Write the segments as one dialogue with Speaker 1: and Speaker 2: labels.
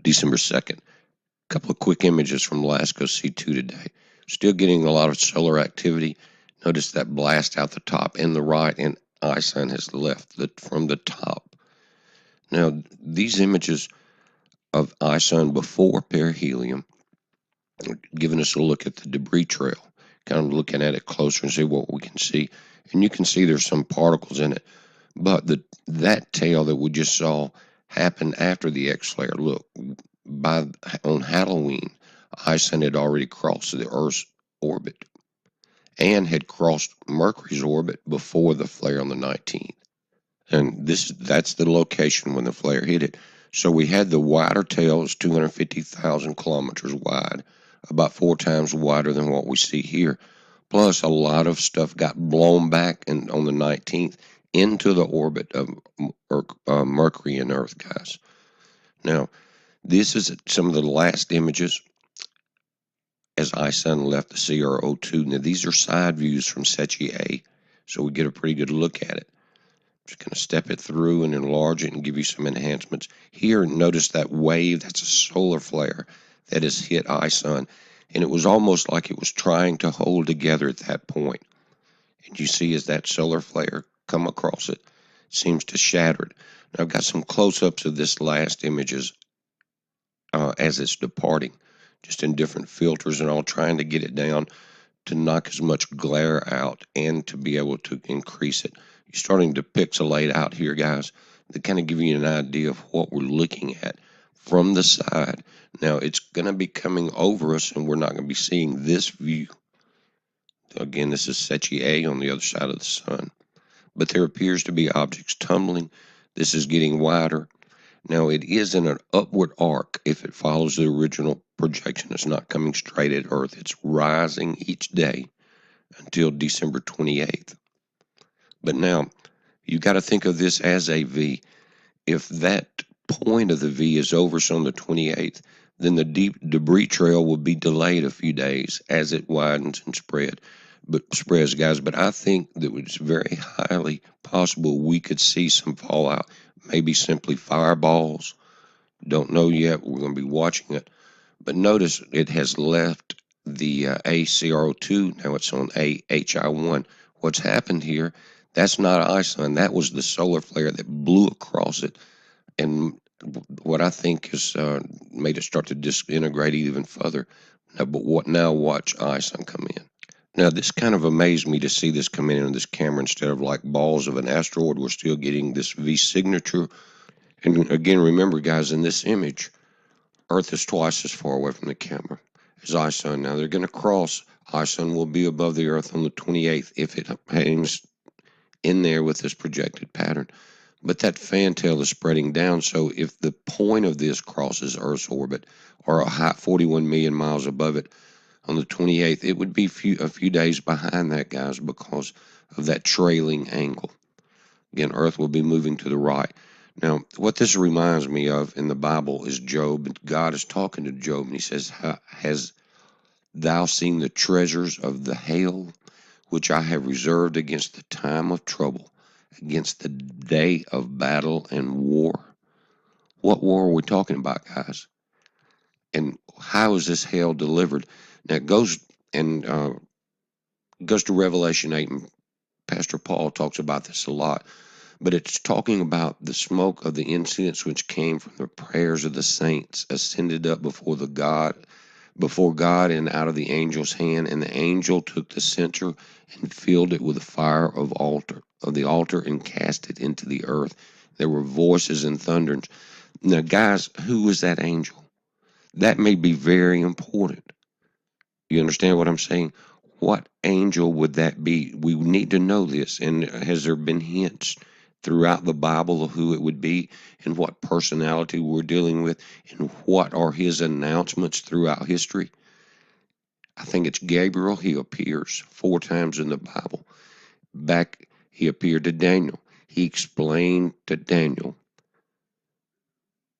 Speaker 1: December 2nd. A couple of quick images from LASCO C2 today. Still getting a lot of solar activity. Notice that blast out the top and the right, and ISON has left from the top. Now, these images of ISON before perihelion are giving us a look at the debris trail, kind of looking at it closer and see what we can see. And you can see there's some particles in it. But that tail that we just saw happened after the X-flare. Look, on Halloween, ISON had already crossed the Earth's orbit and had crossed Mercury's orbit before the flare on the 19th. And that's the location when the flare hit it. So we had the wider tail, it's 250,000 kilometers wide, about 4 times wider than what we see here. Plus, a lot of stuff got blown back on the 19th into the orbit of Mercury and Earth, guys. Now, this is some of the last images as ISON left the CRO2. Now, these are side views from Secchi A, so we get a pretty good look at it. Just going to step it through and enlarge it and give you some enhancements. Here, notice that wave, that's a solar flare that has hit ISON, and it was almost like it was trying to hold together at that point. And you see as that solar flare come across it, seems to shatter it. Now, I've got some close-ups of this last images as it's departing, just in different filters and all, trying to get it down to knock as much glare out and to be able to increase it. You're starting to pixelate out here, guys, to kind of give you an idea of what we're looking at from the side. Now, it's going to be coming over us, and we're not going to be seeing this view. Again, this is Secchi A on the other side of the sun. But there appears to be objects tumbling. This is getting wider. Now, it is in an upward arc if it follows the original projection. It's not coming straight at Earth. It's rising each day until December 28th. But now, you've got to think of this as a V. If that point of the V is over on the 28th, then the deep debris trail will be delayed a few days as it widens and spreads, guys. But I think that it's very highly possible we could see some fallout, maybe simply fireballs. Don't know yet. We're going to be watching it. But notice it has left the ACRO2. Now it's on AHI1. What's happened here, that's not ISON. That was the solar flare that blew across it. And what I think has made it start to disintegrate even further. Now watch ISON come in. Now, this kind of amazed me to see this come in on this camera instead of like balls of an asteroid. We're still getting this V signature. And again, remember, guys, in this image, Earth is twice as far away from the camera as ISON. Now, they're going to cross. ISON will be above the Earth on the 28th if it hangs in there with this projected pattern. But that fantail is spreading down, so if the point of this crosses Earth's orbit or a high 41 million miles above it on the 28th, it would be a few days behind that, guys, because of that trailing angle. Again, Earth will be moving to the right. Now, what this reminds me of in the Bible is Job. God is talking to Job, and he says, "Has thou seen the treasures of the hail, which I have reserved against the time of trouble, against the day of battle and war?" What war are we talking about, guys? And how is this hail delivered? Now, it goes to Revelation 8, and Pastor Paul talks about this a lot. But it's talking about the smoke of the incense which came from the prayers of the saints ascended up before God and out of the angel's hand. And the angel took the censer and filled it with the fire of the altar and cast it into the earth. There were voices and thunderings. Now, guys, who was that angel? That may be very important. You understand what I'm saying? What angel would that be? We need to know this. And has there been hints throughout the Bible of who it would be and what personality we're dealing with and what are his announcements throughout history? I think it's Gabriel. He appears 4 times in the Bible. He appeared to Daniel. He explained to Daniel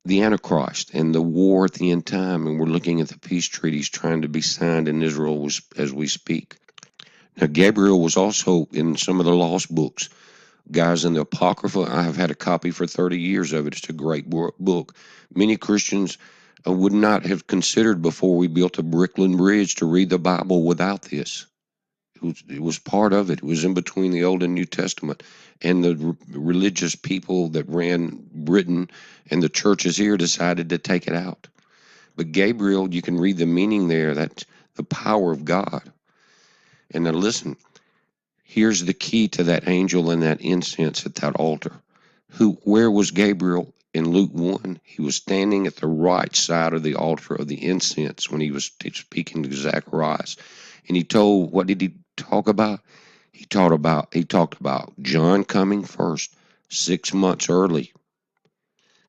Speaker 1: the Antichrist and the war at the end time, and we're looking at the peace treaties trying to be signed in Israel as we speak. Now, Gabriel was also in some of the lost books. Guys, in the Apocrypha, I have had a copy for 30 years of it. It's a great book. Many Christians I would not have considered before we built a Brickland Bridge to read the Bible without this. It was part of it. It was in between the Old and New Testament. And the religious people that ran Britain and the churches here decided to take it out. But Gabriel, you can read the meaning there. That's the power of God. And now listen, here's the key to that angel and that incense at that altar. Where was Gabriel in Luke 1? He was standing at the right side of the altar of the incense when he was speaking to Zacharias. And what did he talk about? He talked about John coming first, 6 months early.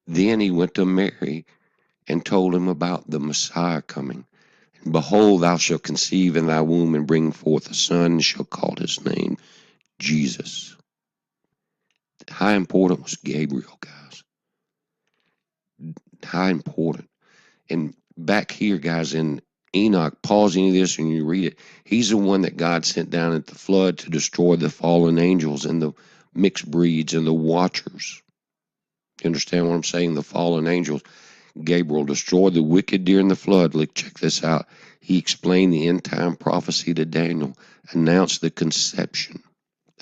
Speaker 1: Then he went to Mary and told him about the Messiah coming. And behold, thou shalt conceive in thy womb and bring forth a son, and shall call his name Jesus. How important was Gabriel, guys? How important. And back here, guys, in Enoch, pause any of this and you read it. He's the one that God sent down at the flood to destroy the fallen angels and the mixed breeds and the watchers. You understand what I'm saying? The fallen angels. Gabriel destroyed the wicked during the flood. Look, check this out. He explained the end time prophecy to Daniel, announced the conception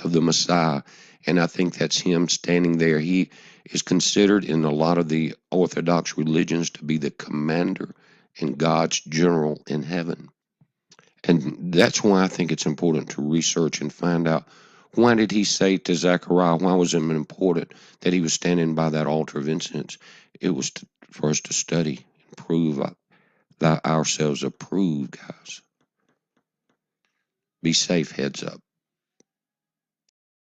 Speaker 1: of the Messiah, and I think that's him standing there. He is considered in a lot of the Orthodox religions to be the commander and God's general in heaven. And that's why I think it's important to research and find out, why did he say to Zechariah, why was it important that he was standing by that altar of incense? It was for us to study and prove ourselves approved, guys. Be safe, heads up.